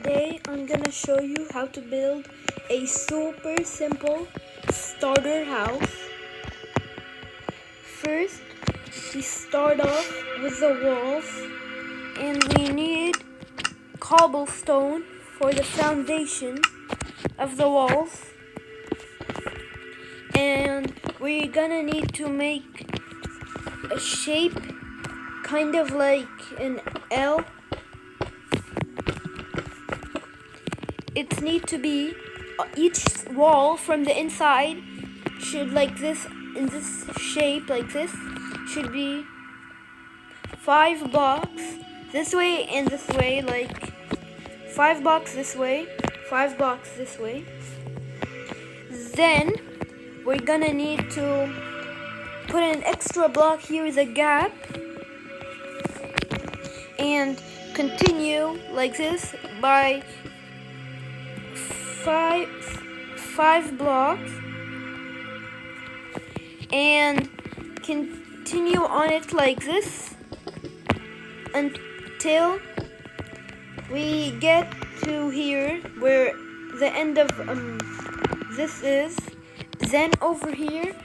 Today I'm gonna show you how to build a super simple starter house. First, we start off with the walls, and we need cobblestone for the foundation of the walls. And we're gonna need to make a shape kind of like an L. It needs to be each wall from the inside should like this, in this shape like this, should be 5 blocks this way and this way, like 5 blocks this way, 5 blocks this way. Then we're gonna need to put an extra block here as a gap and continue like this by 5 blocks and continue on it like this until we get to here where the end of this is. Then over here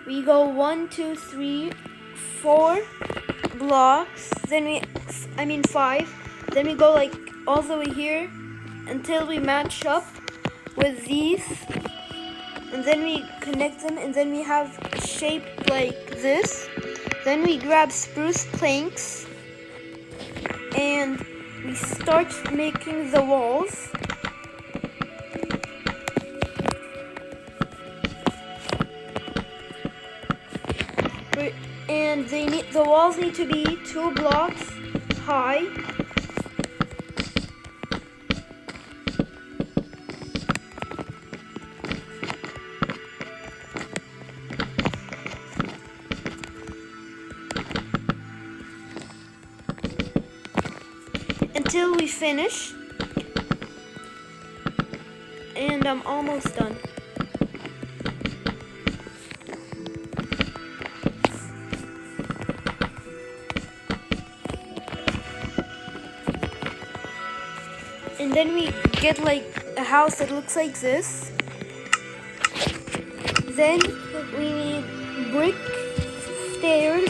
we go 1, 2, 3, 4 blocks, then 5, then we go like all the way here until we match up with these, and then we connect them, and then we have a shape like this. Then we grab spruce planks and we start making the walls. And the walls need to be 2 blocks high. Until we finish, and I'm almost done. And then we get like a house that looks like this. Then we need brick stairs.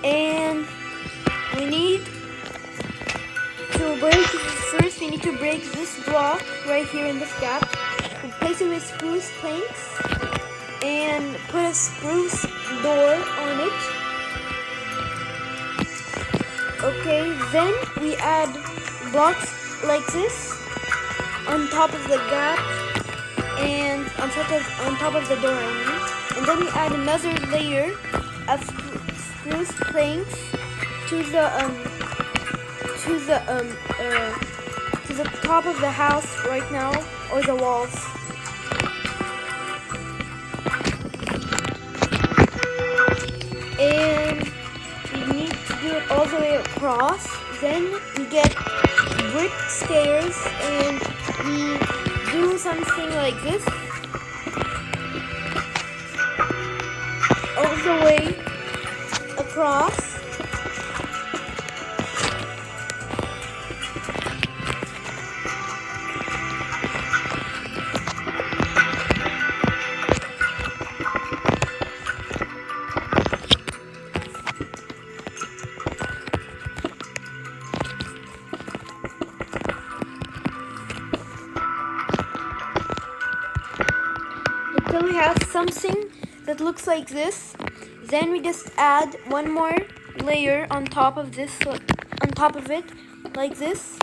And we need to break this block right here in this gap. Replace it with spruce planks and put a spruce door on it. Okay, then we add blocks like this on top of the gap and on top of the door, I mean. And then we add another layer of spruce planks to the top of the house right now, or the walls. And we need to do it all the way across. Then we get brick stairs and we do something like this all the way across. Until we have something that looks like this. Then we just add one more layer on top of this, on top of it, like this.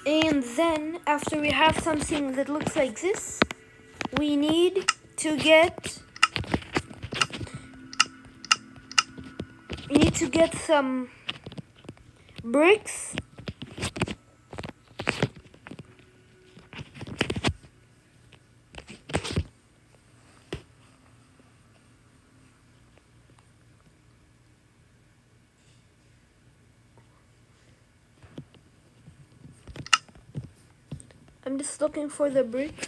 And then after we have something that looks like this, we need to get some bricks. I'm just looking for the bricks.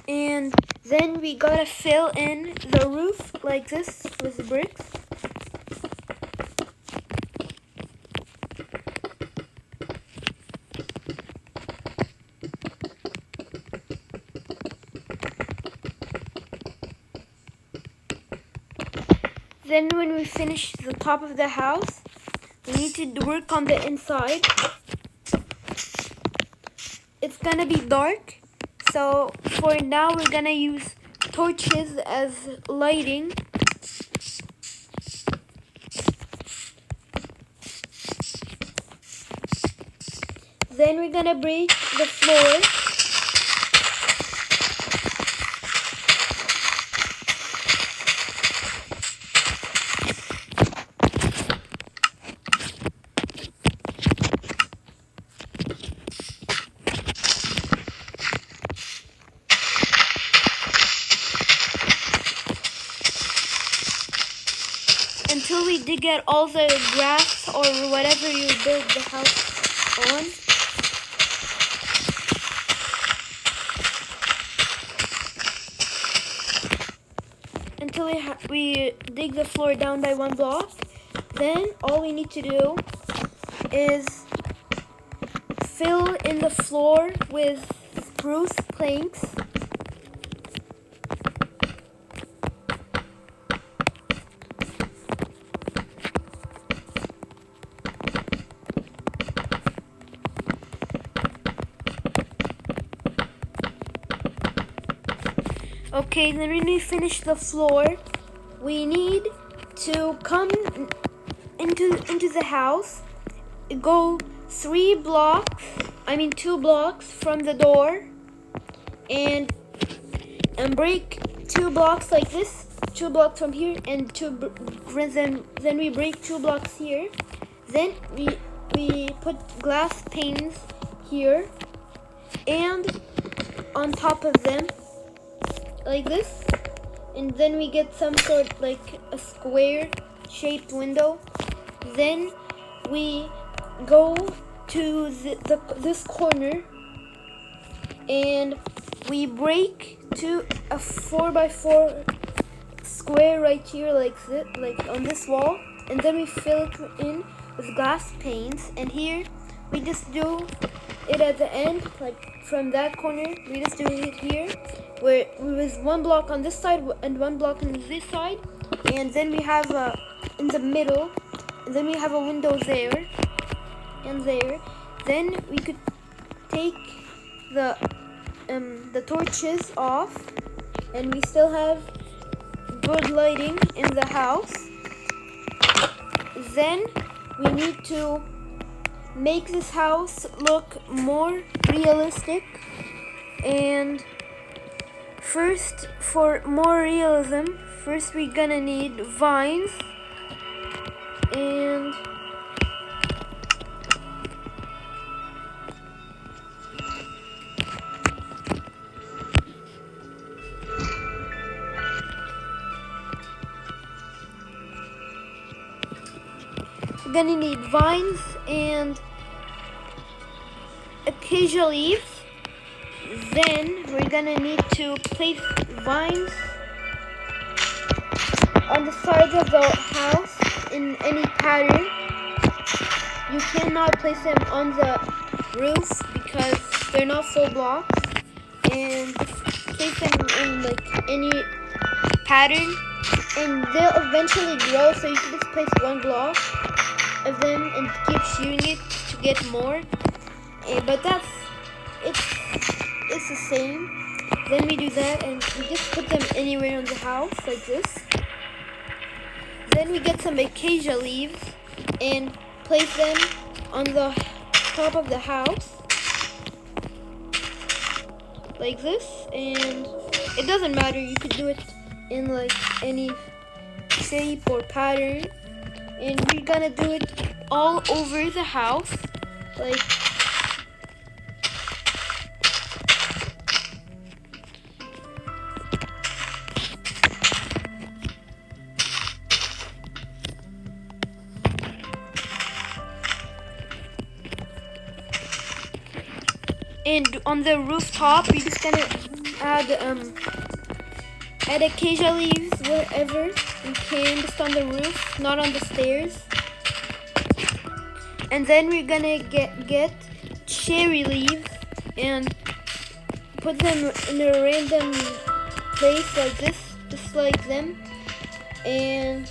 And then we gotta fill in the roof like this with bricks. Then when we finish the top of the house, we need to work on the inside. It's gonna be dark, so for now we're gonna use torches as lighting. Then we're gonna break the floor. Until we dig out all the grass or whatever you build the house on. Until we dig the floor down by 1 block. Then all we need to do is fill in the floor with spruce planks. Okay, then when we finish the floor, we need to come into the house, go 2 blocks from the door, and break 2 blocks like this, 2 blocks from here, and then we break 2 blocks here. Then we put glass panes here, and on top of them, like this, and then we get some sort like a square shaped window. Then we go to this corner and we break to a 4x4 square right here, like this, like on this wall, and then we fill it in with glass panes. And here we just do it at the end, like from that corner we just do it here, where we was 1 block on this side and 1 block on this side, and then we have in the middle, and then we have a window there and there. Then we could take the torches off, and we still have good lighting in the house. Then we need to make this house look more realistic, and first, for more realism, first we're gonna need vines, and we're gonna need vines and acacia leaves. Then we're gonna need to place vines on the sides of the house in any pattern. You cannot place them on the roof because they're not full blocks, and place them in like any pattern, and they'll eventually grow, so you can just place 1 block of them and keep shooting it to get more. But it's the same. Then we do that, and we just put them anywhere on the house like this. Then we get some acacia leaves and place them on the top of the house like this. And it doesn't matter, you could do it in like any shape or pattern, and we're gonna do it all over the house, like And on the rooftop, we're just gonna add acacia leaves wherever we can, just on the roof, not on the stairs. And then we're gonna get cherry leaves and put them in a random place like this, just like them, and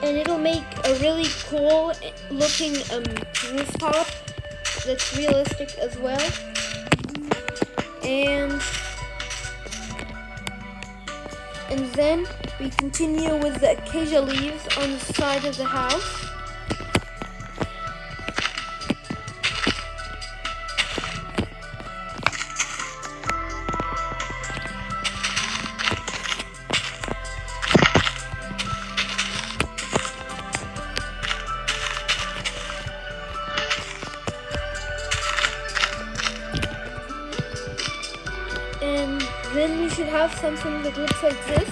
it'll make a really cool looking rooftop that's realistic as well. And then we continue with the acacia leaves on the side of the house. And then we should have something that looks like this.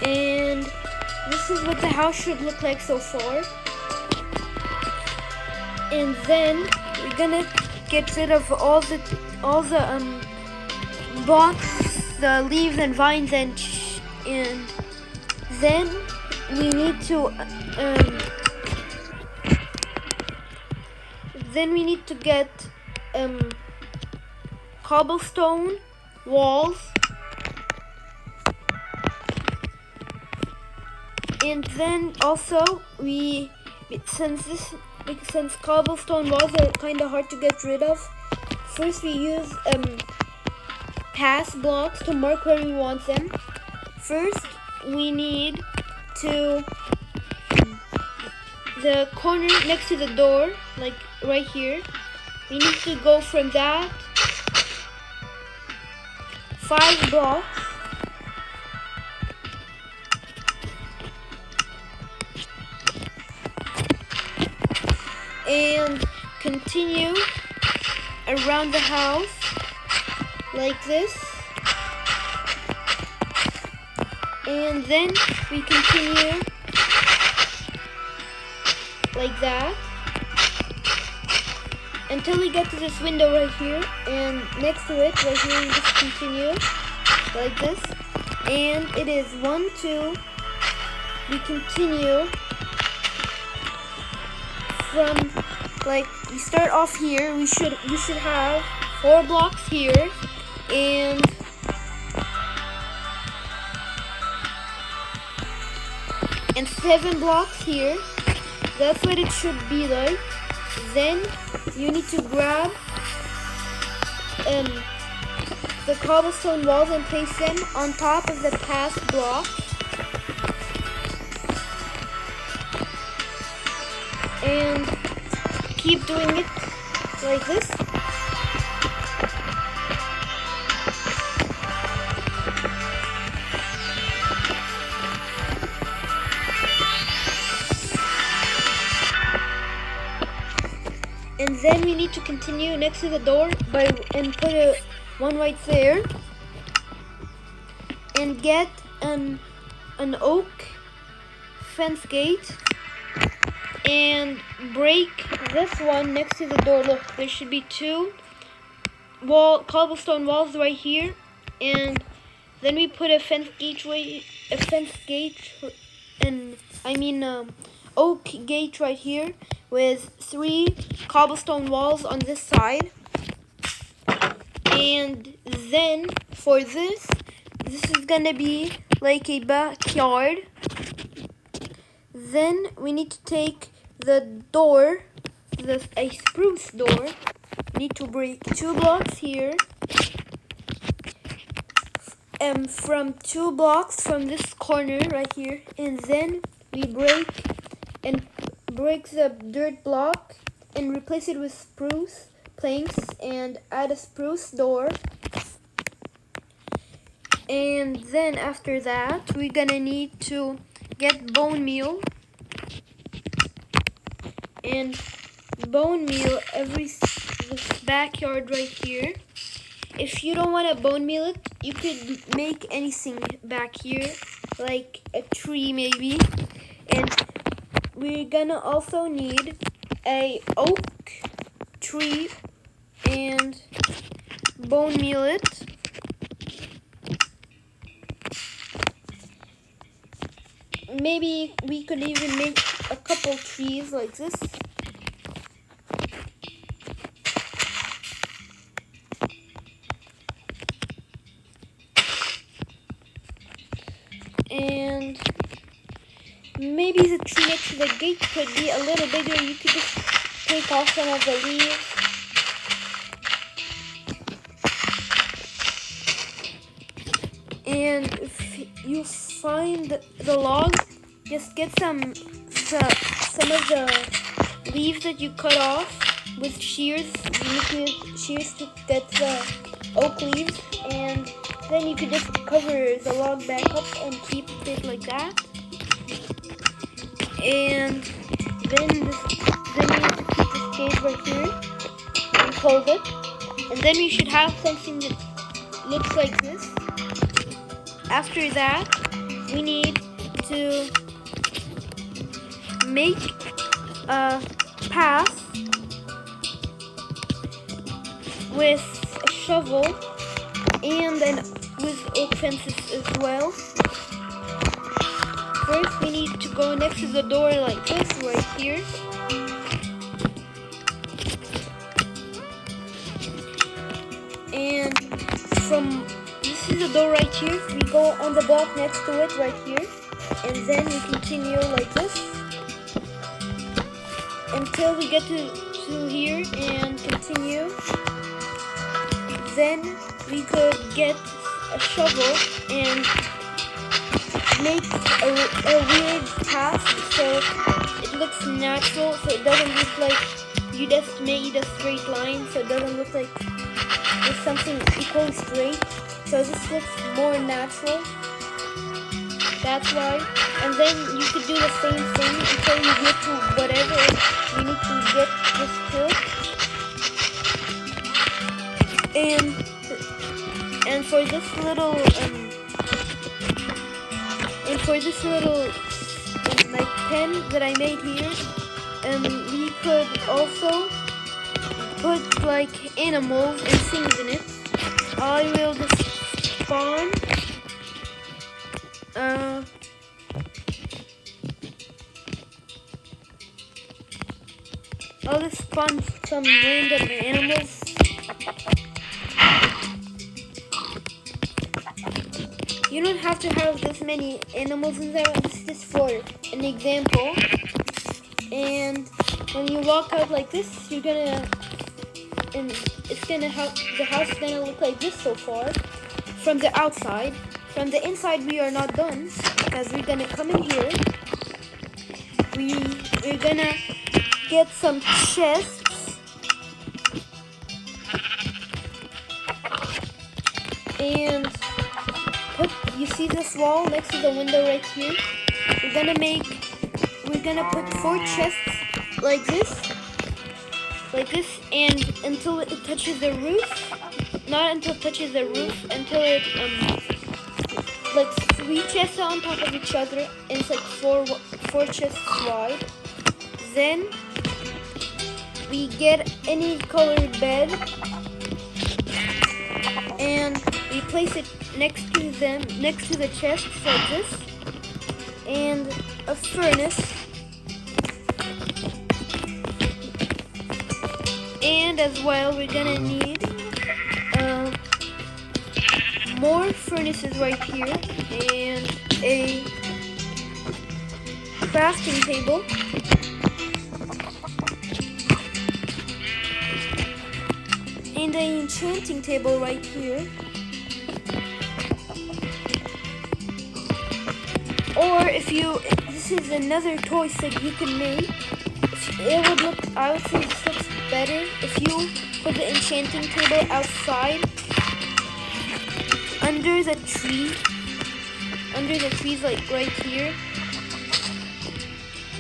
And this is what the house should look like so far. And then we're gonna get rid of all the blocks, the leaves and vines, and then we need to get cobblestone walls. And then also since cobblestone walls are kind of hard to get rid of, first we use pass blocks to mark where we want them. First we need to the corner next to the door, like right here. We need to go from that 5 blocks. And continue around the house like this. And then we continue like that until we get to this window right here, and next to it right here we just continue like this. And it is 1, 2. We continue from, like, we start off here. We should have 4 blocks here and and 7 blocks here. That's what it should be like. Then you need to grab the cobblestone walls and place them on top of the past block. And keep doing it like this. And then we need to continue next to the door and put one right there, and get an oak fence gate and break this one next to the door. Look, there should be 2 cobblestone walls right here, and then we put a fence gate oak gate right here with 3 cobblestone walls on this side. And then for this is gonna be like a backyard. Then we need to take the door, a spruce door. We need to break 2 blocks here. From 2 blocks from this corner right here, and then we break the dirt block and replace it with spruce planks and add a spruce door. And then after that, we're gonna need to get bone meal this backyard right here. if you don't want to bone meal it, you could make anything back here, like a tree maybe. And we're gonna also need a oak tree and bone meal it. Maybe we could even make a couple trees like this. And maybe the tree next to the gate could be a little bigger. You could just take off some of the leaves. And if you find the log, just get some of the leaves that you cut off with shears. You need to use shears to get the oak leaves, and then you could just cover the log back up and keep it like that. And then you have to keep this cage right here and close it. And then you should have something that looks like this. After that, we need to make a path with a shovel and then with oak fences as well. First, we need to go next to the door like this right here. And this is the door right here. We go on the block next to it right here. And then we continue like this until we get to here and continue. Then we could get a shovel and make a weird path so it looks natural, so it doesn't look like you just made a straight line, so it doesn't look like there's something equally straight. So this looks more natural. That's why. And then you could do the same thing until you get to whatever you need to get this to. And for this little like pen that I made here, we could also put like animals and things in it. I will just spawn I'll just spawn some random animals. You don't have to have this many animals in there. This is just for an example. And when you walk out like this, you're gonna, and it's gonna have, the house is gonna look like this so far from the outside. From the inside, we are not done because we're gonna come in here. We're gonna get some chests. And you see this wall next to the window right here? We're gonna put 4 chests like this, and until it touches the roof. Not until it touches the roof, until it like 3 chests on top of each other, and it's like 4 chests wide. Then we get any colored bed and we place it next to the chests like this, and a furnace, and as well we're gonna need more furnaces right here, and a crafting table, and an enchanting table right here. Or this is another toy set you can make. I would say this looks better if you put the enchanting table outside, under the trees like right here.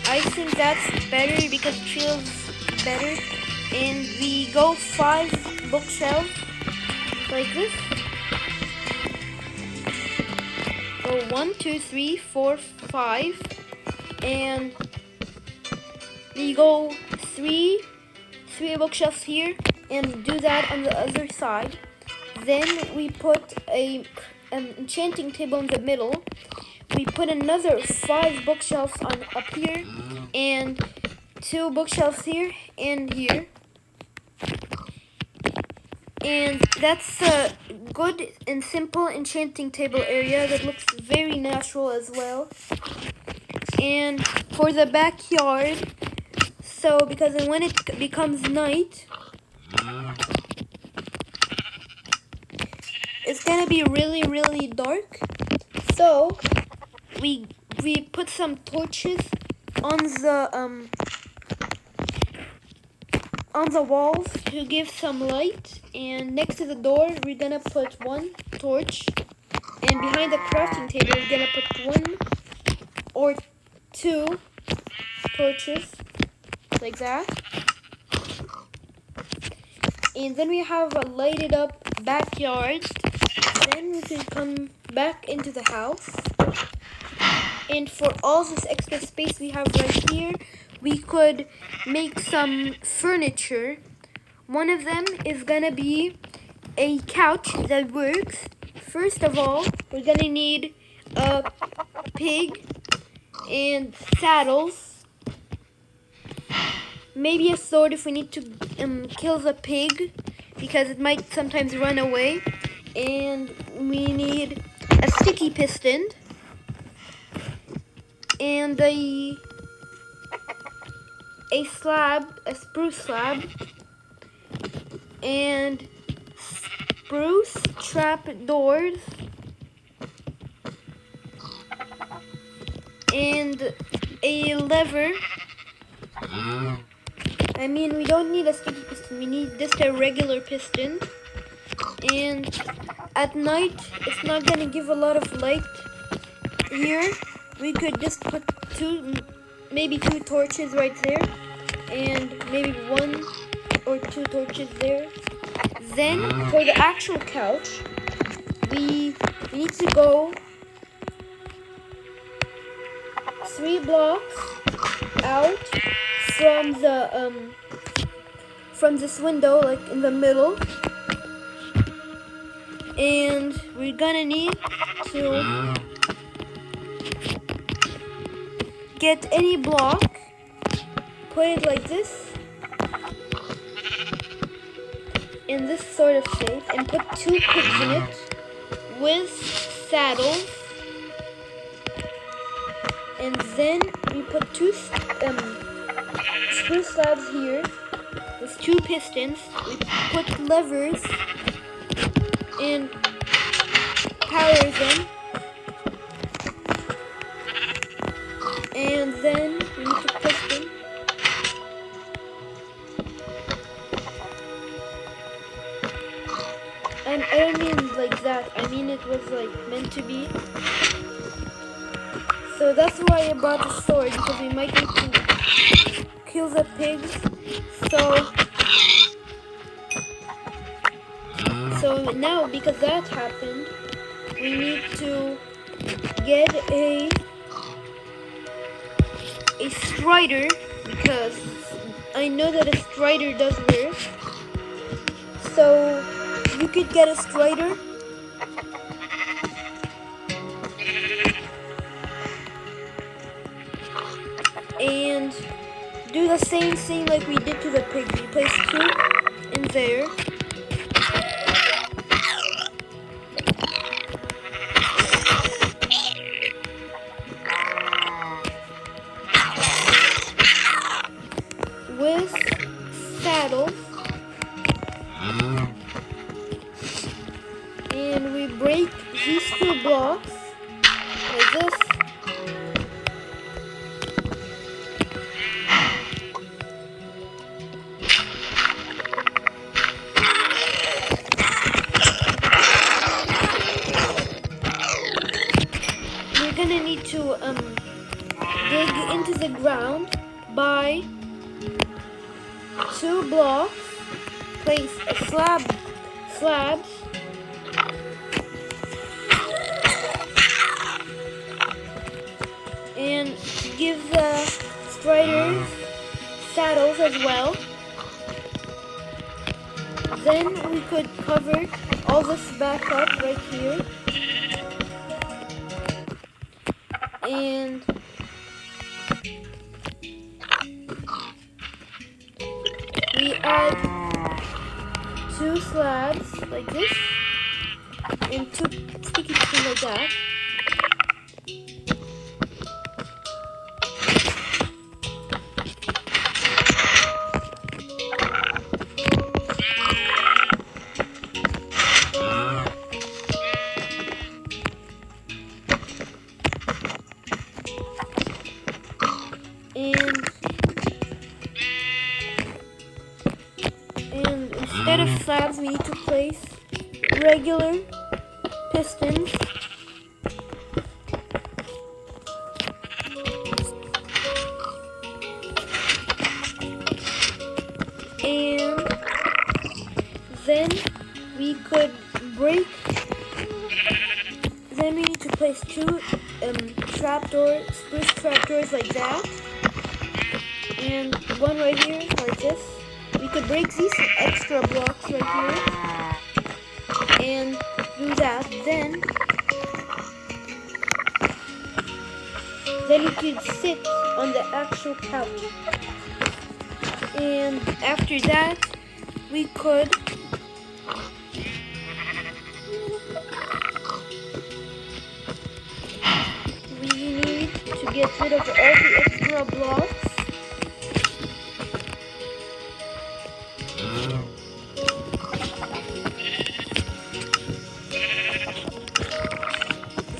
I think that's better because it feels better. And we go 5 bookshelves like this. So 1, 2, 3, 4, 5, and we go three bookshelves here, and do that on the other side. Then we put a enchanting table in the middle. We put another 5 bookshelves on up here, and 2 bookshelves here and here. And that's a good and simple enchanting table area that looks very natural as well. And for the backyard, so because when it becomes night, it's gonna be really dark. So we put some torches on the walls to give some light, and next to the door we're gonna put 1 torch, and behind the crafting table we're gonna put 1 or 2 torches like that. And then we have a lighted up backyard. Then we can come back into the house, and for all this extra space we have right here, we could make some furniture. One of them is gonna be a couch that works. First of all, we're gonna need a pig and saddles. Maybe a sword if we need to kill the pig, because it might sometimes run away. And we need a sticky piston and a spruce slab, and spruce trap doors, and a lever. I mean, we don't need a sticky piston, we need just a regular piston. And at night, it's not gonna give a lot of light here. We could just put maybe 2 torches right there, and maybe 1 or 2 torches there. Then for the actual couch, we need to go 3 blocks out from this window, like in the middle. And we're gonna need to get any block, put it like this, in this sort of shape, and put 2 pigs in it with saddles. And then we put 2 spruce slabs here with 2 pistons. We put levers and power them, and then we need to push them. I don't mean like that, I mean it was like meant to be. So that's why I brought the sword, because we might need to kill the pigs. So now, because that happened, we need to get a strider, because I know that a strider does work. So you could get a strider, and do the same thing like we did to the pig. We place 2 in there. With saddles, and we break these 2 blocks like this. We're gonna need to dig into the ground by 2 blocks, place slabs give the striders saddles as well. Then we could cover all this back up right here. And we add 2 slabs like this and 2 sticky pins like that. And instead of slabs, we need to place regular pistons. And then we could break. Then we need to place 2 spruce trapdoors like that. And one right here, like this. We could break these extra blocks right here and do that. Then you could sit on the actual couch. And after that, we could need to get rid of all the extra blocks.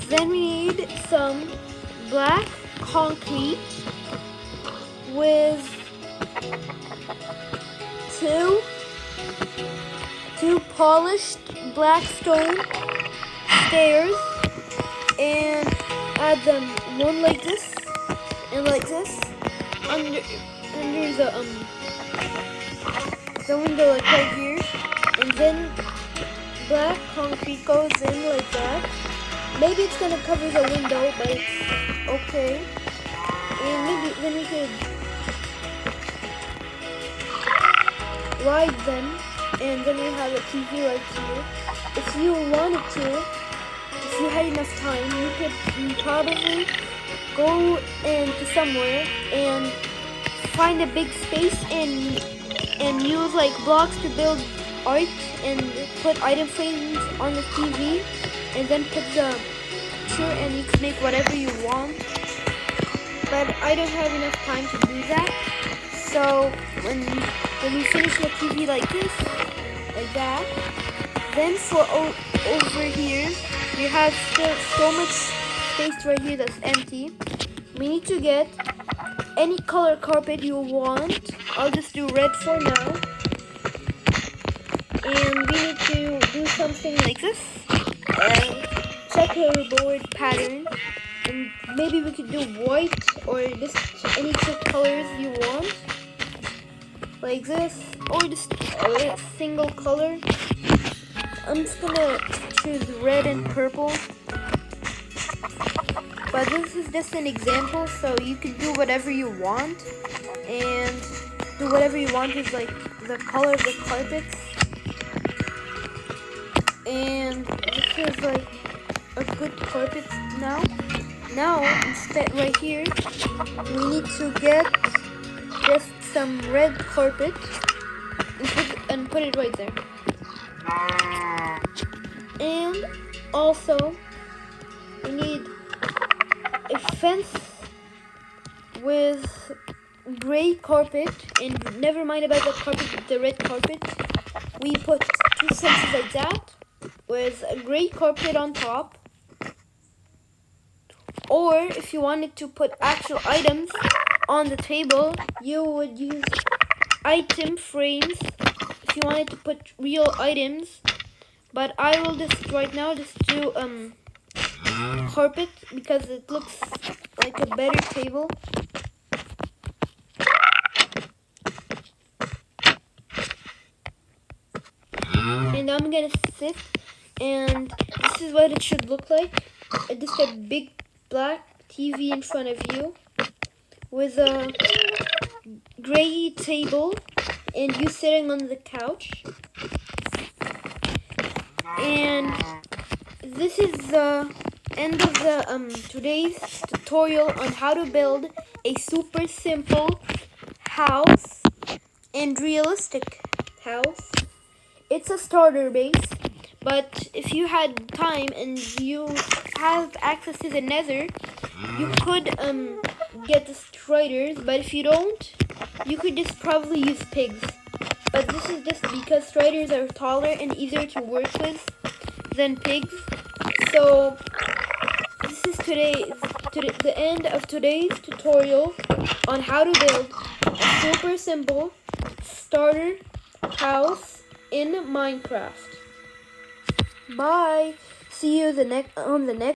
Then we need some black concrete with two polished black stone stairs, and add them one like this and like this under the window, like right here, and then black concrete goes in like that. Maybe it's gonna cover the window, but it's okay. And maybe then we could ride them, and then we have a TV right here. If you wanted to, if you had enough time, you could probably go into somewhere and find a big space and use like blocks to build art and put item frames on the TV, and then put the picture, and you can make whatever you want. But I don't have enough time to do that. So when we finish the TV like this, like that, then for over here, we have still so much space right here that's empty. We need to get any color carpet you want. I'll just do red for now. And we need to do something like this. Checkerboard pattern. And maybe we could do white or just any 2 colors you want. Like this. Or just a single color. I'm just gonna choose red and purple. But this is just an example, so you can do whatever you want. And do whatever you want with like the color of the carpets. And this is like a good carpet now. Now, instead right here, we need to get just some red carpet and put it right there. And also, we need a fence with gray carpet, and never mind about the carpet, the red carpet. We put 2 fences like that with a gray carpet on top. Or if you wanted to put actual items on the table, you would use item frames if you wanted to put real items. But I will just right now just do carpet because it looks like a better table. And I'm gonna sit, and this is what it should look like. Just a big black TV in front of you. with a gray table and you sitting on the couch. And this is the end of the today's tutorial on how to build a super simple house and realistic house. It's a starter base, but if you had time and you have access to the nether, you could get the striders, but if you don't, you could just probably use pigs. But this is just because striders are taller and easier to work with than pigs. So this is the end of today's tutorial on how to build a super simple starter house in Minecraft. Bye. See you on the next